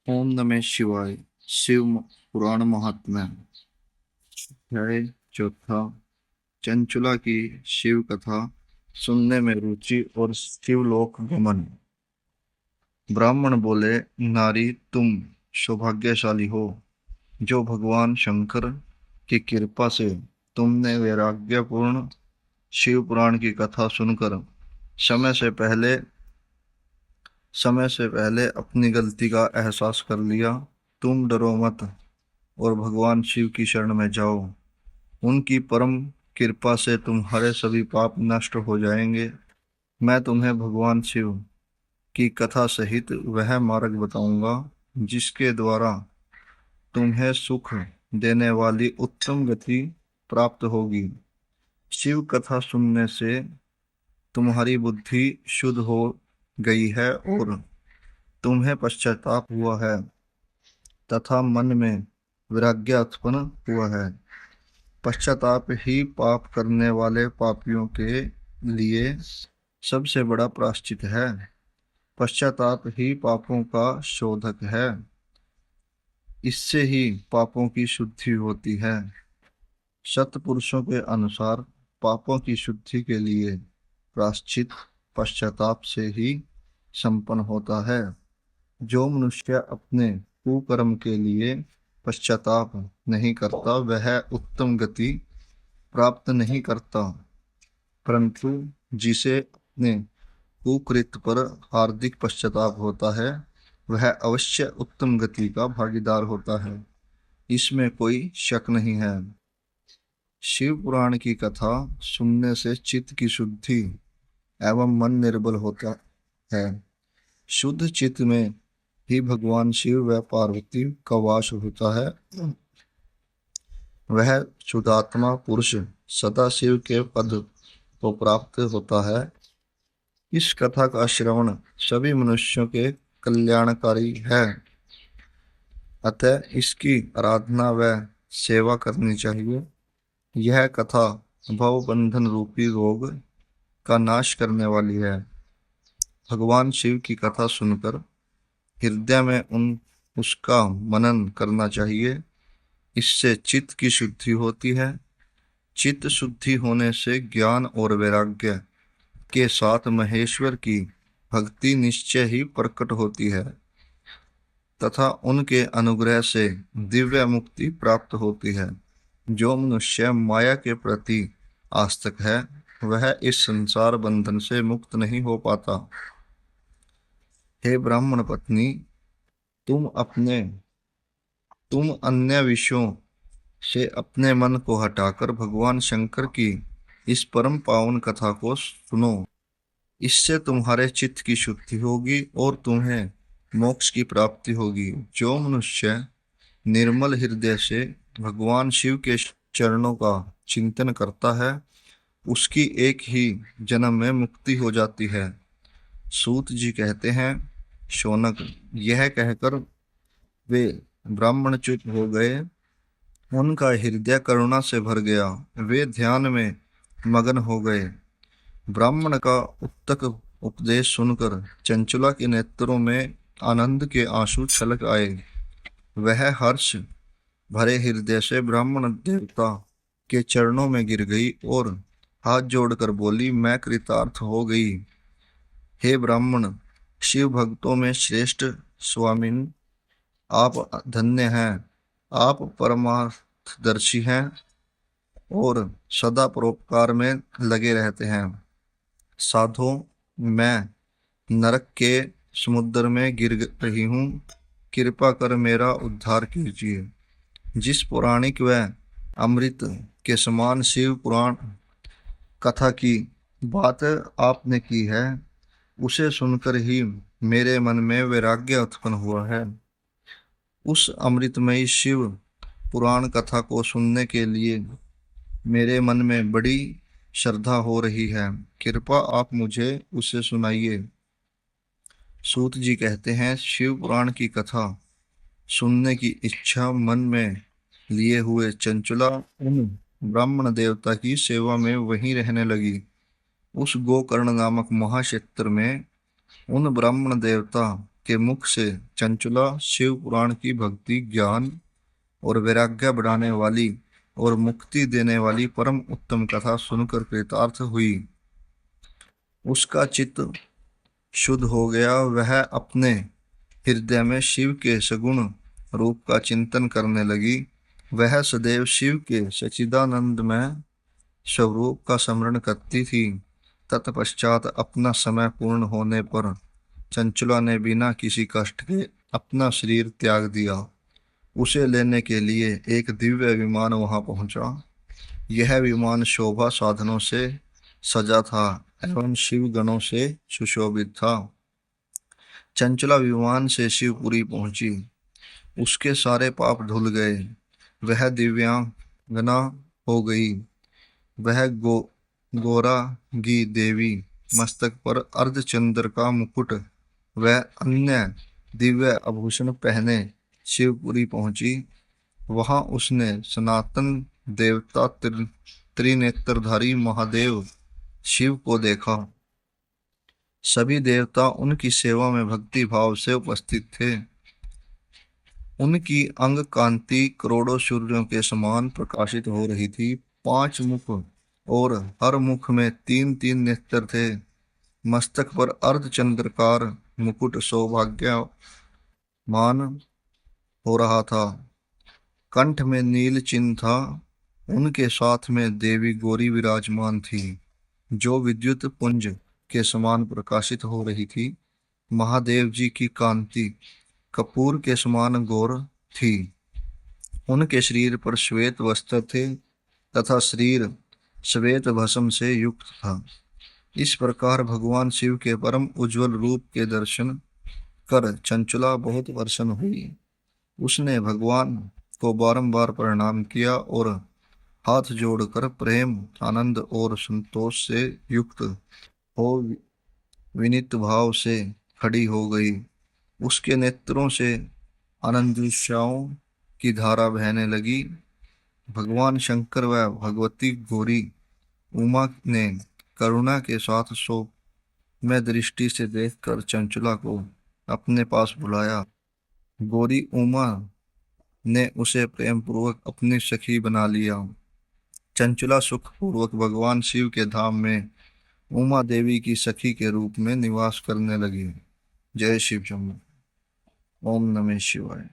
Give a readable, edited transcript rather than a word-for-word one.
ओम नमः शिवाय। शिव पुराण महात्म्य अध्याय चौथा। चंचुला की शिव कथा सुनने में रुचि और शिवलोक गमन। ब्राह्मण बोले, नारी तुम सौभाग्यशाली हो जो भगवान शंकर की कृपा से तुमने वैराग्यपूर्ण शिव पुराण की कथा सुनकर समय से पहले समय से पहले अपनी गलती का एहसास कर लिया। तुम डरो मत और भगवान शिव की शरण में जाओ। उनकी परम कृपा से तुम्हारे सभी पाप नष्ट हो जाएंगे। मैं तुम्हें भगवान शिव की कथा सहित वह मार्ग बताऊंगा जिसके द्वारा तुम्हें सुख देने वाली उत्तम गति प्राप्त होगी। शिव कथा सुनने से तुम्हारी बुद्धि शुद्ध हो गई है और तुम्हें पश्चाताप हुआ है तथा मन में वैराग्य उत्पन्न हुआ है। पश्चाताप ही पाप करने वाले पापियों के लिए सबसे बड़ा प्रायश्चित है। पश्चाताप ही पापों का शोधक है। इससे ही पापों की शुद्धि होती है। सत्पुरुषों के अनुसार पापों की शुद्धि के लिए प्रायश्चित पश्चाताप से ही संपन्न होता है। जो मनुष्य अपने कुकर्म के लिए पश्चाताप नहीं करता वह उत्तम गति प्राप्त नहीं करता, परंतु जिसे अपने कुकृत्य पर हार्दिक पश्चाताप होता है वह अवश्य उत्तम गति का भागीदार होता है। इसमें कोई शक नहीं है। शिव पुराण की कथा सुनने से चित्त की शुद्धि एवं मन निर्बल होता है। शुद्ध चित्त में ही भगवान शिव व पार्वती का वास होता है। वह शुद्धात्मा पुरुष सदा शिव के पद को प्राप्त होता है। इस कथा का श्रवण सभी मनुष्यों के कल्याणकारी है, अतः इसकी आराधना व सेवा करनी चाहिए। यह कथा भव बंधन रूपी रोग का नाश करने वाली है। भगवान शिव की कथा सुनकर हृदय में उसका मनन करना चाहिए। इससे चित्त की शुद्धि होती है। चित्त शुद्धि होने से ज्ञान और वैराग्य के साथ महेश्वर की भक्ति निश्चय ही प्रकट होती है तथा उनके अनुग्रह से दिव्य मुक्ति प्राप्त होती है। जो मनुष्य माया के प्रति आसक्त है वह इस संसार बंधन से मुक्त नहीं हो पाता। हे ब्राह्मण पत्नी, तुम अन्य विषयों से अपने मन को हटाकर भगवान शंकर की इस परम पावन कथा को सुनो। इससे तुम्हारे चित्त की शुद्धि होगी और तुम्हें मोक्ष की प्राप्ति होगी। जो मनुष्य निर्मल हृदय से भगवान शिव के चरणों का चिंतन करता है उसकी एक ही जन्म में मुक्ति हो जाती है। सूत जी कहते हैं, शौनक, यह कहकर वे ब्राह्मण चुप हो गए। उनका हृदय करुणा से भर गया। वे ध्यान में मगन हो गए। ब्राह्मण का उत्तक उपदेश सुनकर चंचुला के नेत्रों में आनंद के आंसू छलक आए। वह हर्ष भरे हृदय से ब्राह्मण देवता के चरणों में गिर गई और हाथ जोड़कर बोली, मैं कृतार्थ हो गई। हे ब्राह्मण, शिव भक्तों में श्रेष्ठ स्वामिन, आप धन्य हैं। आप परमार्थदर्शी हैं और सदा परोपकार में लगे रहते हैं। साधो, मैं नरक के समुद्र में गिर रही हूँ, कृपा कर मेरा उद्धार कीजिए। जिस पौराणिक व अमृत के समान शिव पुराण कथा की बात आपने की है उसे सुनकर ही मेरे मन में वैराग्य उत्पन्न हुआ है। उस अमृतमयी शिव पुराण कथा को सुनने के लिए मेरे मन में बड़ी श्रद्धा हो रही है। कृपा आप मुझे उसे सुनाइए। सूत जी कहते हैं, शिव पुराण की कथा सुनने की इच्छा मन में लिए हुए चंचुला उन ब्राह्मण देवता की सेवा में वहीं रहने लगी। उस गोकर्ण नामक महाक्षेत्र में उन ब्राह्मण देवता के मुख से चंचला शिव पुराण की भक्ति, ज्ञान और वैराग्य बढ़ाने वाली और मुक्ति देने वाली परम उत्तम कथा सुनकर कृतार्थ हुई। उसका चित्त शुद्ध हो गया। वह अपने हृदय में शिव के सगुण रूप का चिंतन करने लगी। वह सदैव शिव के सच्चिदानंदमय स्वरूप का स्मरण करती थी। तत्पश्चात अपना समय पूर्ण होने पर चंचला ने बिना किसी कष्ट के अपना शरीर त्याग दिया। उसे लेने के लिए एक दिव्य विमान वहां पहुंचा। यह विमान शोभा साधनों से सजा था एवं शिव गणों से सुशोभित था। चंचला विमान से शिवपुरी पहुंची। उसके सारे पाप धुल गए। वह दिव्यांगना हो गई। वह गौरांगी देवी मस्तक पर अर्धचंद्र का मुकुट व अन्य दिव्य आभूषण पहने शिवपुरी पहुंची। वहां उसने सनातन देवता त्रिनेत्रधारी महादेव शिव को देखा। सभी देवता उनकी सेवा में भक्ति भाव से उपस्थित थे। उनकी अंग कांति करोड़ों सूर्यों के समान प्रकाशित हो रही थी। 5 मुख और हर मुख में 3-3 नेत्र थे। मस्तक पर अर्धचंद्राकार मुकुट सौभाग्यमान हो रहा था। कंठ में नील चिन्ह था। उनके साथ में देवी गौरी विराजमान थी, जो विद्युत पुंज के समान प्रकाशित हो रही थी। महादेव जी की कांति कपूर के समान गौर थी। उनके शरीर पर श्वेत वस्त्र थे तथा शरीर श्वेत भस्म से युक्त था। इस प्रकार भगवान शिव के परम उज्जवल रूप के दर्शन कर चंचला बहुत प्रसन्न हुई। उसने भगवान को बारंबार प्रणाम किया और हाथ जोड़कर प्रेम, आनंद और संतोष से युक्त हो विनीत भाव से खड़ी हो गई। उसके नेत्रों से आनंदोत्सवों की धारा बहने लगी। भगवान शंकर व भगवती गौरी उमा ने करुणा के साथ सौम्य दृष्टि से देखकर चंचला को अपने पास बुलाया। गौरी उमा ने उसे प्रेम पूर्वक अपनी सखी बना लिया। चंचला सुख पूर्वक भगवान शिव के धाम में उमा देवी की सखी के रूप में निवास करने लगी। जय शिव शंभू। ओम नमः शिवाय।